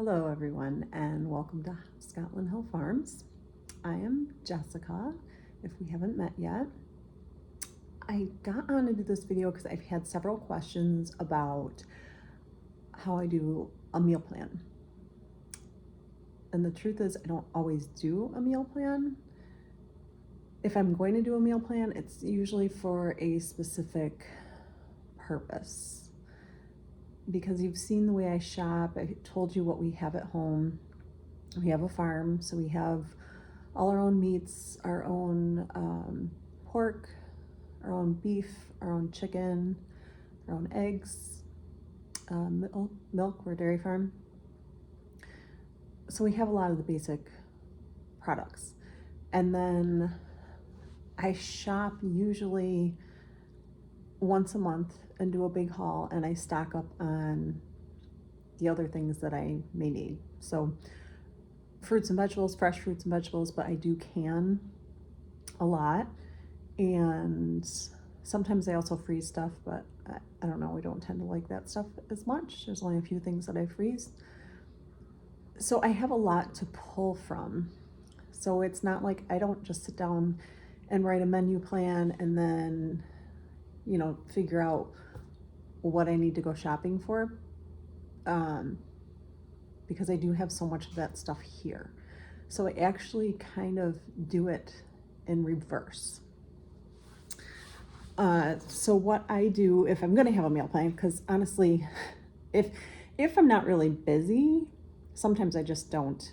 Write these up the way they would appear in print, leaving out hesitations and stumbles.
Hello everyone and welcome to Scotland Hill Farms. I am Jessica, if we haven't met yet. I got on to do this video because I've had several questions about how I do a meal plan. And the truth is I don't always do a meal plan. If I'm going to do a meal plan, it's usually for a specific purpose. Because you've seen the way I shop, I told you what we have at home. We have a farm, so we have all our own meats, our own pork, our own beef, our own chicken, our own eggs, milk, we're a dairy farm. So we have a lot of the basic products. And then I shop usually once a month and do a big haul, and I stock up on the other things that I may need. So fruits and vegetables, fresh fruits and vegetables, but I do can a lot. And sometimes I also freeze stuff, but I don't know, we don't tend to like that stuff as much. There's only a few things that I freeze. So I have a lot to pull from. So it's not like I don't just sit down and write a menu plan and then, figure out what I need to go shopping for. Because I do have so much of that stuff here. So I actually kind of do it in reverse. So what I do if I'm gonna have a meal plan, because honestly, if I'm not really busy, sometimes I just don't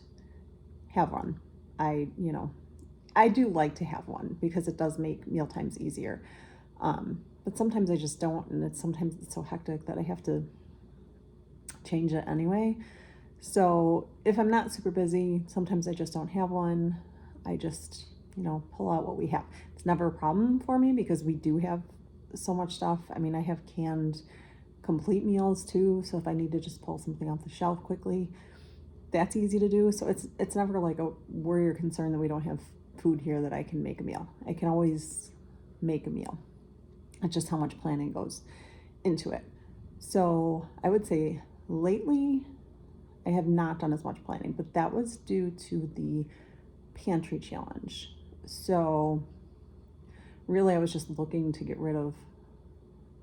have one. I do like to have one because it does make meal times easier. But sometimes I just don't, and sometimes it's so hectic that I have to change it anyway. So if I'm not super busy, sometimes I just don't have one. I just, pull out what we have. It's never a problem for me because we do have so much stuff. I mean, I have canned complete meals too. So if I need to just pull something off the shelf quickly, that's easy to do. So it's never like a worry or concern that we don't have food here that I can make a meal. I can always make a meal. It's just how much planning goes into it. So I would say lately I have not done as much planning, but that was due to the pantry challenge. So really I was just looking to get rid of,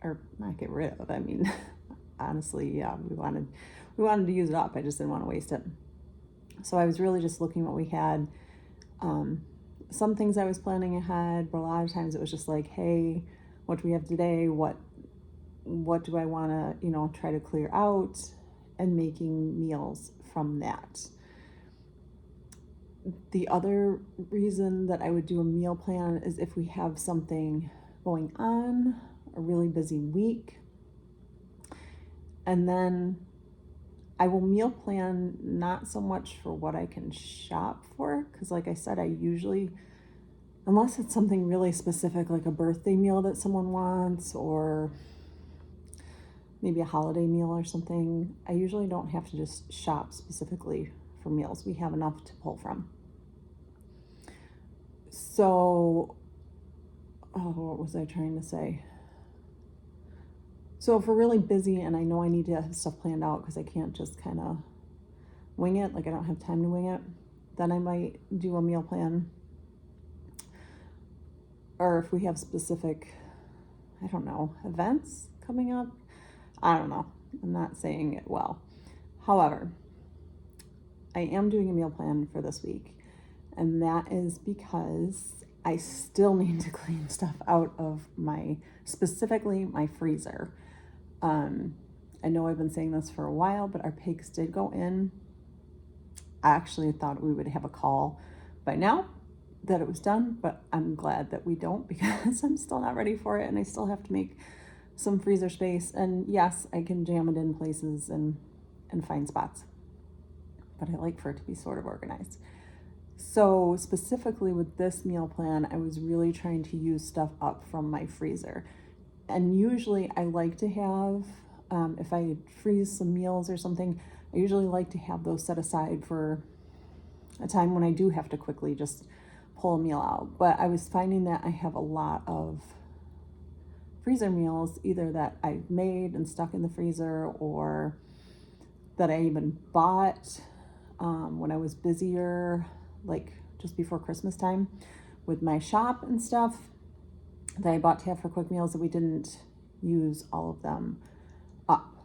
or not get rid of, I mean, honestly, yeah, we wanted to use it up. I just didn't want to waste it. So I was really just looking what we had. Some things I was planning ahead, but a lot of times it was just like, hey, what do we have today? What do I want to, try to clear out, and making meals from that. The other reason that I would do a meal plan is if we have something going on, a really busy week, and then I will meal plan not so much for what I can shop for, because like I said, I usually, unless it's something really specific like a birthday meal that someone wants or maybe a holiday meal or something, I usually don't have to just shop specifically for meals. We have enough to pull from. So, what was I trying to say? So if we're really busy and I know I need to have stuff planned out because I can't just kind of wing it, like I don't have time to wing it, then I might do a meal plan. Or if we have specific, I don't know, events coming up, I don't know. I'm not saying it well. However, I am doing a meal plan for this week, and that is because I still need to clean stuff out of specifically my freezer. I know I've been saying this for a while, but our pigs did go in. I actually thought we would have a call by now that it was done, but I'm glad that we don't because I'm still not ready for it, and I still have to make some freezer space. And yes, I can jam it in places and find spots, but I like for it to be sort of organized. So specifically with this meal plan, I was really trying to use stuff up from my freezer. And usually I like to have, if I freeze some meals or something, I usually like to have those set aside for a time when I do have to quickly just pull a meal out. But I was finding that I have a lot of freezer meals, either that I've made and stuck in the freezer, or that I even bought when I was busier, like just before Christmas time with my shop and stuff, that I bought to have for quick meals, that we didn't use all of them up.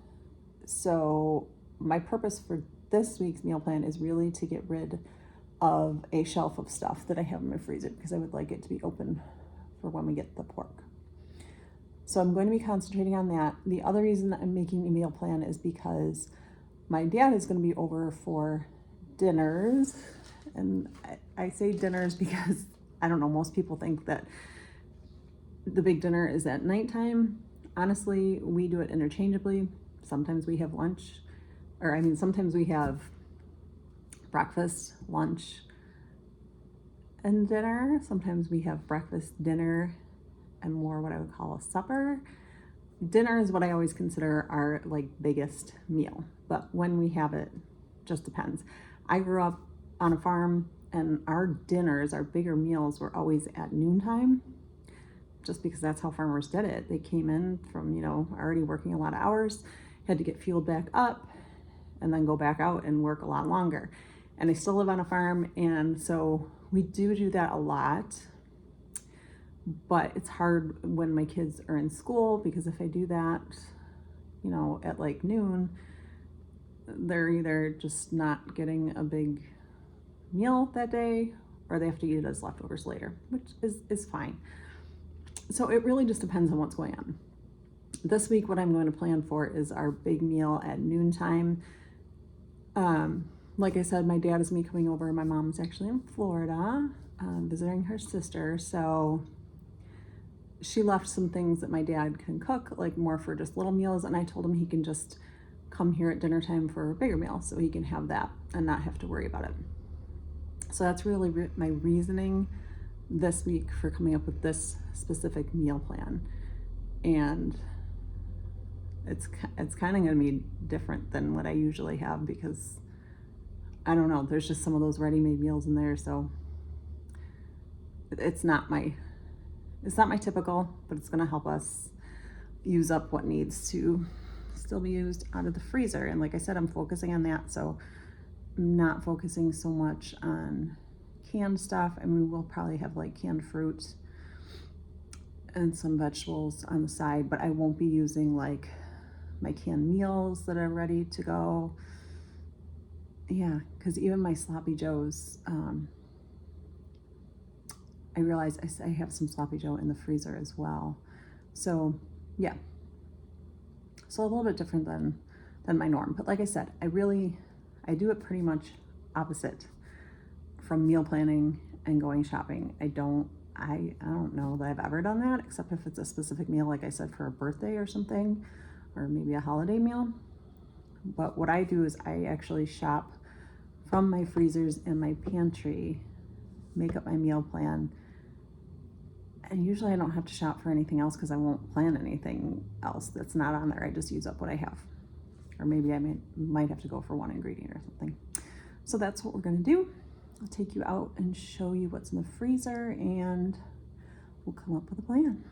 So my purpose for this week's meal plan is really to get rid of a shelf of stuff that I have in my freezer, because I would like it to be open for when we get the pork. So I'm going to be concentrating on that. The other reason that I'm making a meal plan is because my dad is going to be over for dinners. And I say dinners because, I don't know, most people think that the big dinner is at nighttime. Honestly, we do it interchangeably. Sometimes we have lunch, sometimes we have breakfast, lunch, and dinner. Sometimes we have breakfast, dinner, and more what I would call a supper. Dinner is what I always consider our like biggest meal, but when we have it just depends. I grew up on a farm, and our dinners, our bigger meals, were always at noontime, just because that's how farmers did it. They came in from, already working a lot of hours, had to get fueled back up, and then go back out and work a lot longer. And I still live on a farm, and so we do that a lot. But it's hard when my kids are in school, because if I do that, at like noon, they're either just not getting a big meal that day, or they have to eat it as leftovers later, which is fine. So it really just depends on what's going on. This week, what I'm going to plan for is our big meal at noontime. Like I said, my dad is coming over. My mom's actually in Florida, visiting her sister. So she left some things that my dad can cook, like more for just little meals. And I told him he can just come here at dinner time for a bigger meal, so he can have that and not have to worry about it. So that's really my reasoning this week for coming up with this specific meal plan. And it's kind of going to be different than what I usually have, because I don't know, there's just some of those ready-made meals in there. So it's not my typical, but it's going to help us use up what needs to still be used out of the freezer. And like I said, I'm focusing on that. So I'm not focusing so much on canned stuff. I mean, we'll probably have like canned fruit and some vegetables on the side, but I won't be using like my canned meals that are ready to go. Yeah, because even my Sloppy Joes, I realize I have some Sloppy Joe in the freezer as well. So yeah, so a little bit different than my norm. But like I said, I do it pretty much opposite from meal planning and going shopping. I don't know that I've ever done that, except if it's a specific meal, like I said, for a birthday or something, or maybe a holiday meal. But what I do is I actually shop from my freezers and my pantry, make up my meal plan. And usually I don't have to shop for anything else, because I won't plan anything else that's not on there. I just use up what I have. Or maybe I might have to go for one ingredient or something. So that's what we're gonna do. I'll take you out and show you what's in the freezer, and we'll come up with a plan.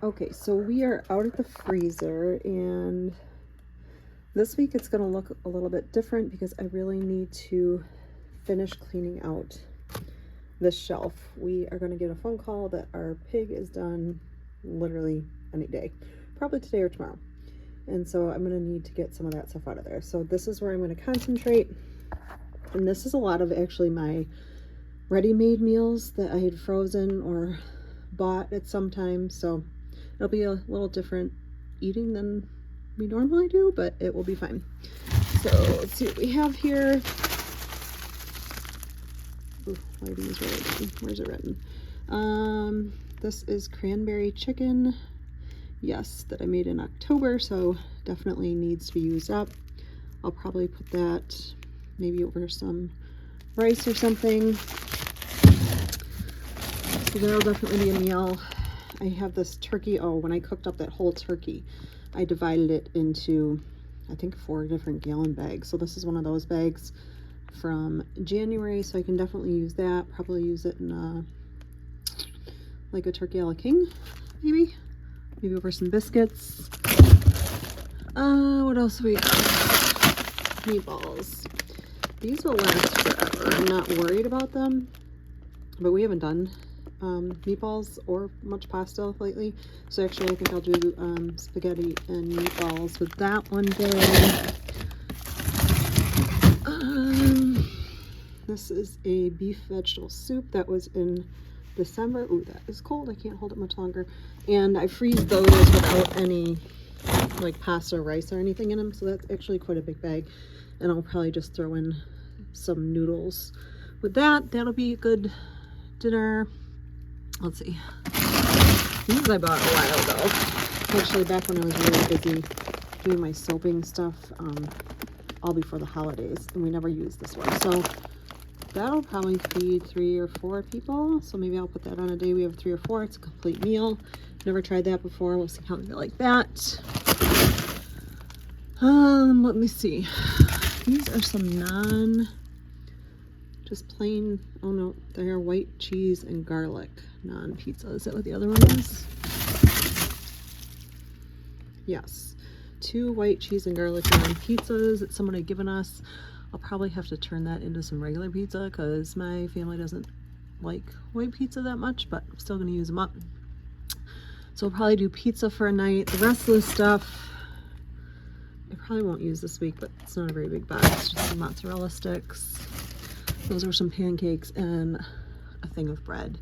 Okay, so we are out at the freezer, and this week it's gonna look a little bit different, because I really need to finish cleaning out this shelf. We are gonna get a phone call that our pig is done literally any day, probably today or tomorrow. And so I'm gonna need to get some of that stuff out of there. So this is where I'm gonna concentrate. And this is a lot of actually my ready-made meals that I had frozen or bought at some time. So it'll be a little different eating than we normally do, but it will be fine. So let's see what we have here. Ooh, lighting is really bad. Where's it written? This is cranberry chicken. Yes, that I made in October, so definitely needs to be used up. I'll probably put that maybe over some rice or something. So that'll definitely be a meal. I have this turkey. Oh, when I cooked up that whole turkey, I divided it into, I think, 4 different gallon bags. So this is one of those bags from January, so I can definitely use that. Probably use it in like a turkey a la king, maybe over some biscuits. What else we got? Meatballs. These will last forever. I'm not worried about them, but we haven't done meatballs or much pasta lately. So actually I think I'll do spaghetti and meatballs with that one day. This is a beef vegetable soup that was in December. Ooh, that is cold. I can't hold it much longer. And I freeze those without any like pasta or rice or anything in them. So that's actually quite a big bag. And I'll probably just throw in some noodles with that. That'll be a good dinner. Let's see. These I bought a while ago. Actually, back when I was really busy doing my soaping stuff, all before the holidays, and we never used this one. So that'll probably feed 3 or 4 people. So maybe I'll put that on a day we have 3 or 4. It's a complete meal. Never tried that before. We'll see how we feel like that. Let me see. These are some just plain, oh no, they are white cheese and garlic non-pizza. Is that what the other one is? Yes. 2 white cheese and garlic non-pizzas that someone had given us. I'll probably have to turn that into some regular pizza because my family doesn't like white pizza that much, but I'm still going to use them up. So we'll probably do pizza for a night. The rest of the stuff I probably won't use this week, but it's not a very big box. Just some mozzarella sticks. Those are some pancakes and a thing of bread.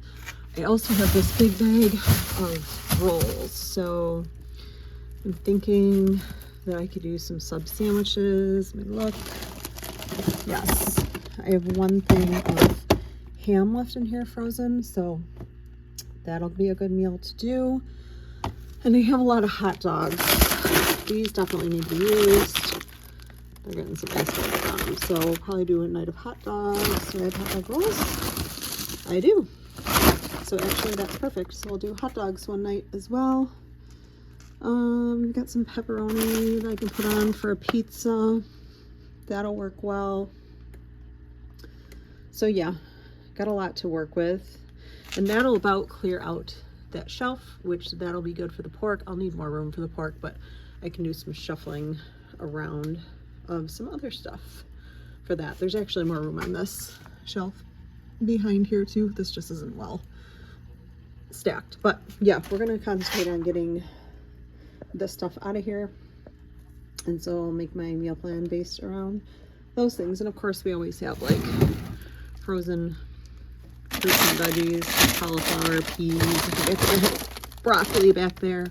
I also have this big bag of rolls. So I'm thinking that I could do some sub sandwiches. Let me look. Yes, I have one thing of ham left in here frozen, so that'll be a good meal to do. And I have a lot of hot dogs. These definitely need to be used. They're getting some ice on them, so we'll probably do a night of hot dogs. So I have hot dog rolls. I do. So actually that's perfect. So we'll do hot dogs one night as well. Got some pepperoni that I can put on for a pizza. That'll work well. So yeah, got a lot to work with. And that'll about clear out that shelf, which that'll be good for the pork. I'll need more room for the pork, but I can do some shuffling around of some other stuff for that. There's actually more room on this shelf behind here too. This just isn't well stacked. But yeah, we're going to concentrate on getting this stuff out of here. And so I'll make my meal plan based around those things. And of course we always have like frozen fruits and veggies, cauliflower, peas, broccoli back there,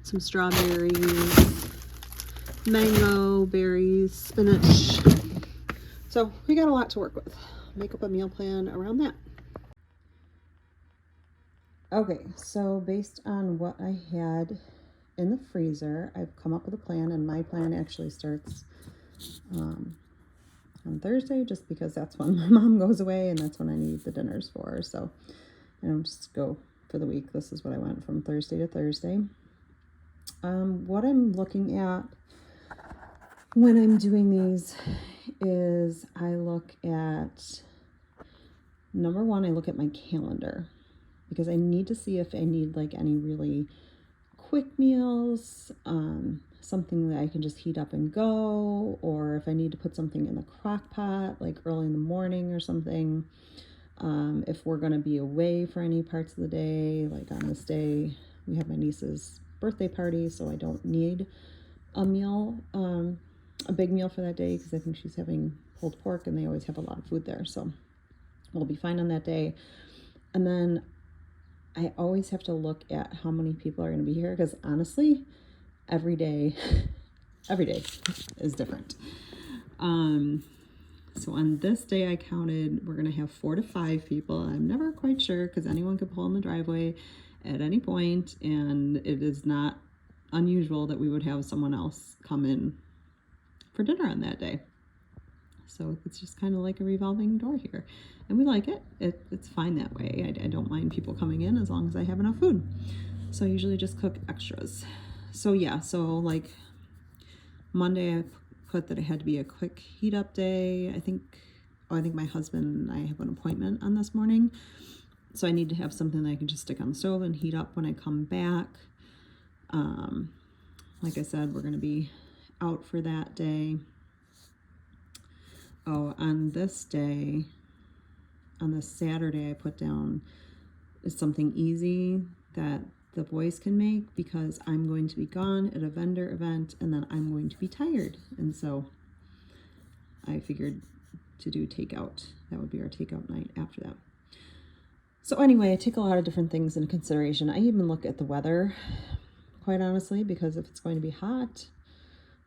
some strawberries, mango, berries, spinach. So we got a lot to work with. Make up a meal plan around that. Okay, so based on what I had in the freezer, I've come up with a plan, and my plan actually starts on Thursday, just because that's when my mom goes away and that's when I need the dinners for her. So I don't just go for the week. This is what I went from Thursday to Thursday. What I'm looking at when I'm doing these is I look at, number one, I look at my calendar, because I need to see if I need like any really quick meals, something that I can just heat up and go, or if I need to put something in the crock pot like early in the morning or something. If we're going to be away for any parts of the day, like on this day we have my niece's birthday party, so I don't need a meal, a big meal for that day, because I think she's having pulled pork and they always have a lot of food there, so we'll be fine on that day. And then I always have to look at how many people are going to be here, because honestly, every day is different. So on this day I counted, we're going to have 4 to 5 people. I'm never quite sure, because anyone could pull in the driveway at any point, and it is not unusual that we would have someone else come in for dinner on that day. So it's just kind of like a revolving door here, and we like it. It's fine that way. I don't mind people coming in as long as I have enough food. So I usually just cook extras. So yeah, so like Monday I put that it had to be a quick heat up day. I think my husband and I have an appointment on this morning, so I need to have something that I can just stick on the stove and heat up when I come back. Like I said, we're going to be out for that day. Oh, on this day, on this Saturday, I put down is something easy that the boys can make because I'm going to be gone at a vendor event and then I'm going to be tired. And so I figured to do takeout. That would be our takeout night after that. So anyway, I take a lot of different things into consideration. I even look at the weather, quite honestly, because if it's going to be hot,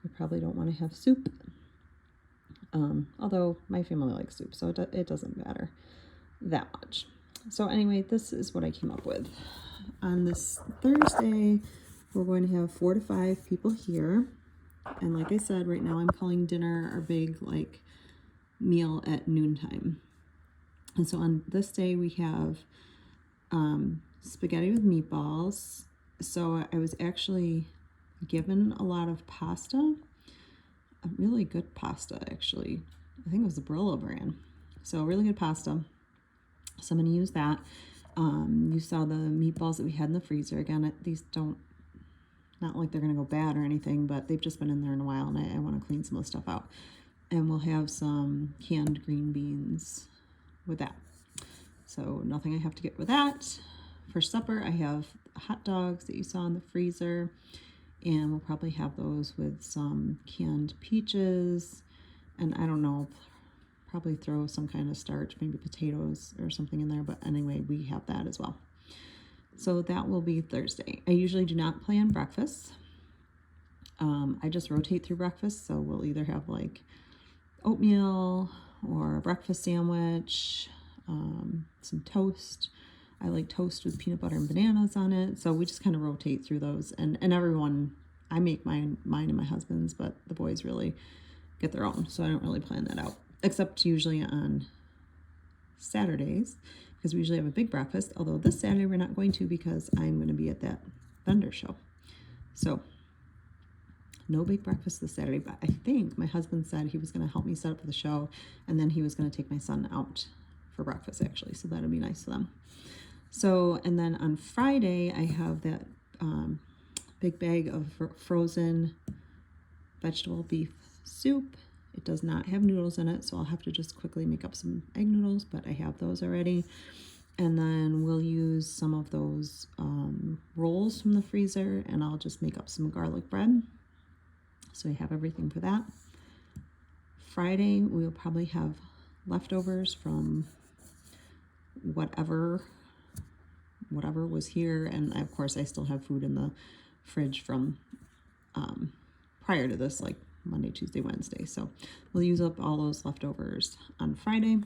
we probably don't want to have soup. Although my family likes soup, so it doesn't matter that much. So anyway, this is what I came up with. On this Thursday, we're going to have 4 to 5 people here. And like I said, right now I'm calling dinner our big meal at noontime. And so on this day we have spaghetti with meatballs. So I was actually given a lot of pasta, a really good pasta actually. I think it was the Barilla brand. So really good pasta. So I'm going to use that. You saw the meatballs that we had in the freezer. Again, these not like they're going to go bad or anything, but they've just been in there in a while and I want to clean some of the stuff out. And we'll have some canned green beans with that. So nothing I have to get with that. For supper, I have hot dogs that you saw in the freezer, and we'll probably have those with some canned peaches, and I don't know, probably throw some kind of starch, maybe potatoes or something in there, but anyway, we have that as well. So that will be Thursday. I usually do not plan breakfast. I just rotate through breakfast, so we'll either have oatmeal or a breakfast sandwich, some toast. I like toast with peanut butter and bananas on it. So we just kind of rotate through those. And everyone, I make mine and my husband's, but the boys really get their own. So I don't really plan that out, except usually on Saturdays, because we usually have a big breakfast. Although this Saturday we're not going to because I'm going to be at that vendor show. So no big breakfast this Saturday, but I think my husband said he was going to help me set up for the show, and then he was going to take my son out for breakfast actually. So that'll be nice for them. So, and then on Friday, I have that big bag of frozen vegetable beef soup. It does not have noodles in it, so I'll have to just quickly make up some egg noodles, but I have those already. And then we'll use some of those rolls from the freezer, and I'll just make up some garlic bread. So I have everything for that. Friday, we'll probably have leftovers from whatever was here, and of course I still have food in the fridge from prior to this, like Monday, Tuesday, Wednesday. So we'll use up all those leftovers on Friday.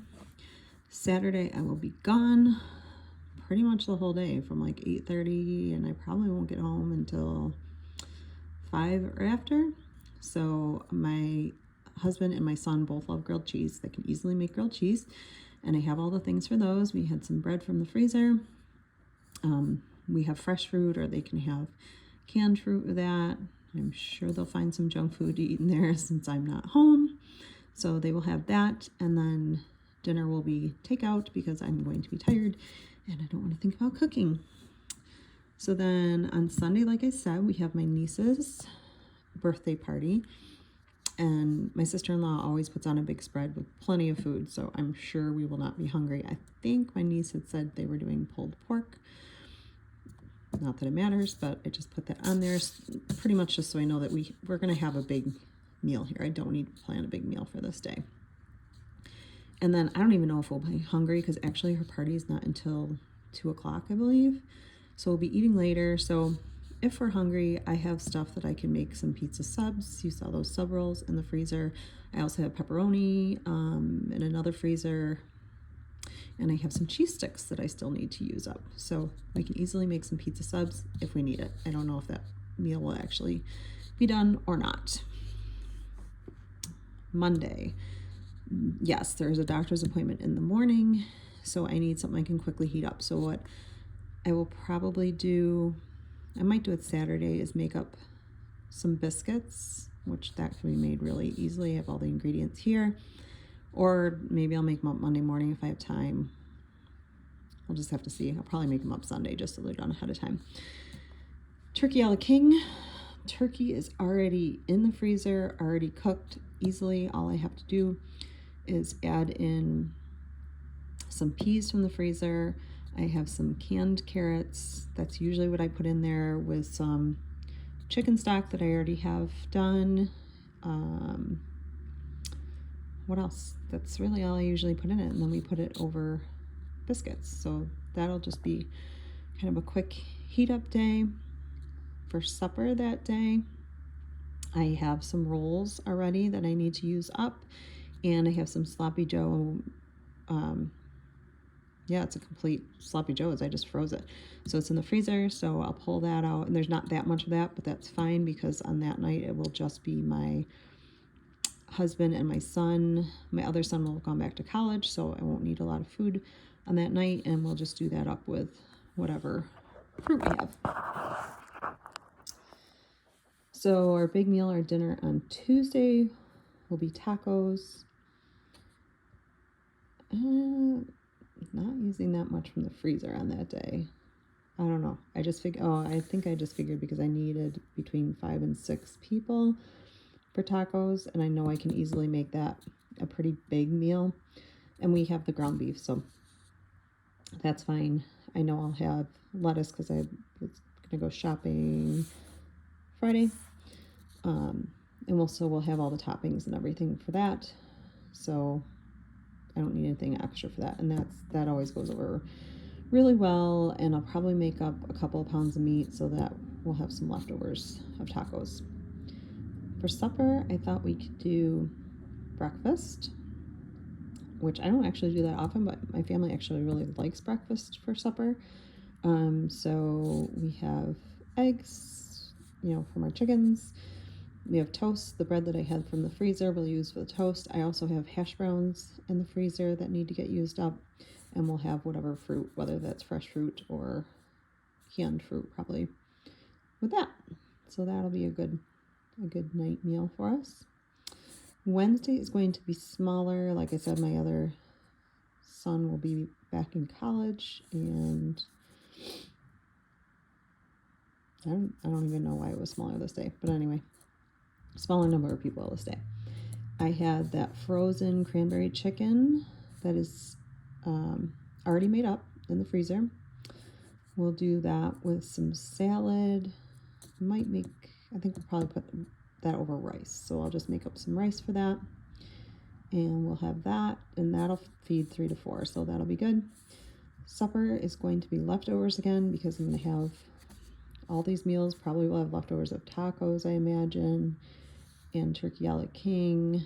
Saturday I will be gone pretty much the whole day from 8:30, and I probably won't get home until 5 or after. So my husband and my son both love grilled cheese. They can easily make grilled cheese, and I have all the things for those. We had some bread from the freezer. We have fresh fruit, or they can have canned fruit with that. I'm sure they'll find some junk food to eat in there since I'm not home. So they will have that, and then dinner will be takeout because I'm going to be tired and I don't want to think about cooking. So then on Sunday, like I said, we have my niece's birthday party, and my sister-in-law always puts on a big spread with plenty of food, so I'm sure we will not be hungry. I think my niece had said they were doing pulled pork. Not that it matters, but I just put that on there pretty much just so I know that we're going to have a big meal here. I don't need to plan a big meal for this day. And then I don't even know if we'll be hungry because actually her party is not until 2 o'clock, I believe. So we'll be eating later. So if we're hungry, I have stuff that I can make some pizza subs. You saw those sub rolls in the freezer. I also have pepperoni in another freezer. And I have some cheese sticks that I still need to use up. So we can easily make some pizza subs if we need it. I don't know if that meal will actually be done or not. Monday. Yes, there's a doctor's appointment in the morning, so I need something I can quickly heat up. So what I will probably do, I might do it Saturday, is make up some biscuits, which that can be made really easily. I have all the ingredients here. Or maybe I'll make them up Monday morning if I have time. I'll just have to see. I'll probably make them up Sunday just so they're done ahead of time. Turkey a la king, Turkey is already in the freezer, already cooked easily. All I have to do is add in some peas from the freezer. I have some canned carrots. That's usually what I put in there, with some chicken stock that I already have done. What else? That's really all I usually put in it. And then we put it over biscuits. So that'll just be kind of a quick heat up day. For supper that day, I have some rolls already that I need to use up, and I have some sloppy joe. Yeah, it's a complete sloppy joe, as I just froze it. So it's in the freezer, so I'll pull that out, and there's not that much of that, but that's fine, because on that night it will just be my husband and my son. My other son will have gone back to college, so I won't need a lot of food on that night, and we'll just do that up with whatever fruit we have. So our big meal, our dinner on Tuesday, will be tacos. Not using that much from the freezer on that day. I don't know. I think I just figured because I needed between 5 and 6 people for tacos, and I know I can easily make that a pretty big meal. And we have the ground beef, so that's fine. I know I'll have lettuce because I was gonna go shopping Friday. And we'll have all the toppings and everything for that. So I don't need anything extra for that. And that always goes over really well. And I'll probably make up a couple of pounds of meat so that we'll have some leftovers of tacos. For supper, I thought we could do breakfast, which I don't actually do that often, but my family actually really likes breakfast for supper. So we have eggs, from our chickens. We have toast. The bread that I had from the freezer we'll use for the toast. I also have hash browns in the freezer that need to get used up. And we'll have whatever fruit, whether that's fresh fruit or canned fruit, probably with that. So that'll be a good night meal for us. Wednesday is going to be smaller. Like I said, my other son will be back in college, and I don't even know why it was smaller this day. But anyway, smaller number of people this day. I had that frozen cranberry chicken that is already made up in the freezer. We'll do that with some salad. I think we'll probably put that over rice. So I'll just make up some rice for that. And we'll have that, and that'll feed 3 to 4. So that'll be good. Supper is going to be leftovers again, because I'm going to have all these meals. Probably will have leftovers of tacos, I imagine, and turkey a la king.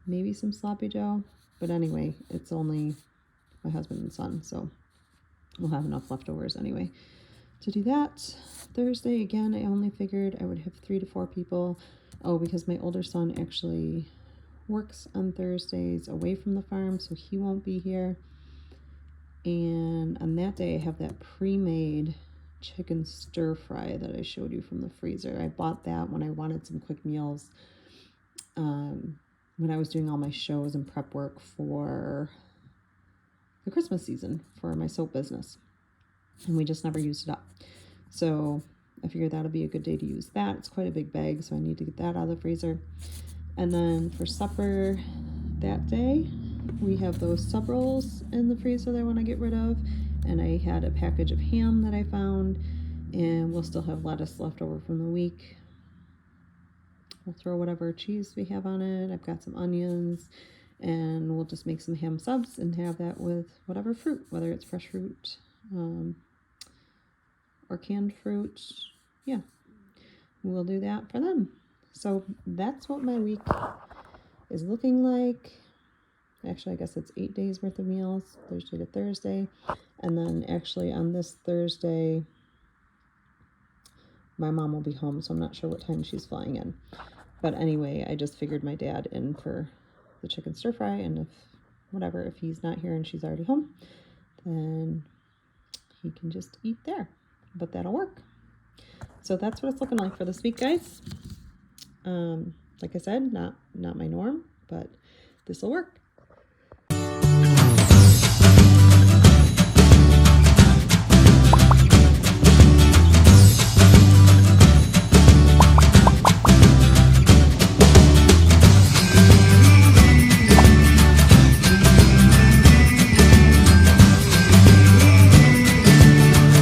Maybe some sloppy joe, but anyway, it's only my husband and son, so we'll have enough leftovers anyway to do that. Thursday, again, I only figured I would have 3 to 4 people. Oh, because my older son actually works on Thursdays away from the farm, so he won't be here. And on that day, I have that pre-made chicken stir fry that I showed you from the freezer. I bought that when I wanted some quick meals, when I was doing all my shows and prep work for the Christmas season for my soap business, and we just never used it up. So I figured that'll be a good day to use that. It's quite a big bag, so I need to get that out of the freezer. And then for supper that day, we have those sub rolls in the freezer that I want to get rid of. And I had a package of ham that I found, and we'll still have lettuce left over from the week. We'll throw whatever cheese we have on it. I've got some onions, and we'll just make some ham subs and have that with whatever fruit, whether it's fresh fruit or canned fruit. Yeah, we'll do that for them. So that's what my week is looking like. Actually, I guess it's 8 days worth of meals, Thursday to Thursday. And then actually on this Thursday, my mom will be home, so I'm not sure what time she's flying in. But anyway, I just figured my dad in for the chicken stir fry, and if he's not here and she's already home, then he can just eat there. But that'll work. So that's what it's looking like for this week, guys. Like I said, not my norm, but this will work.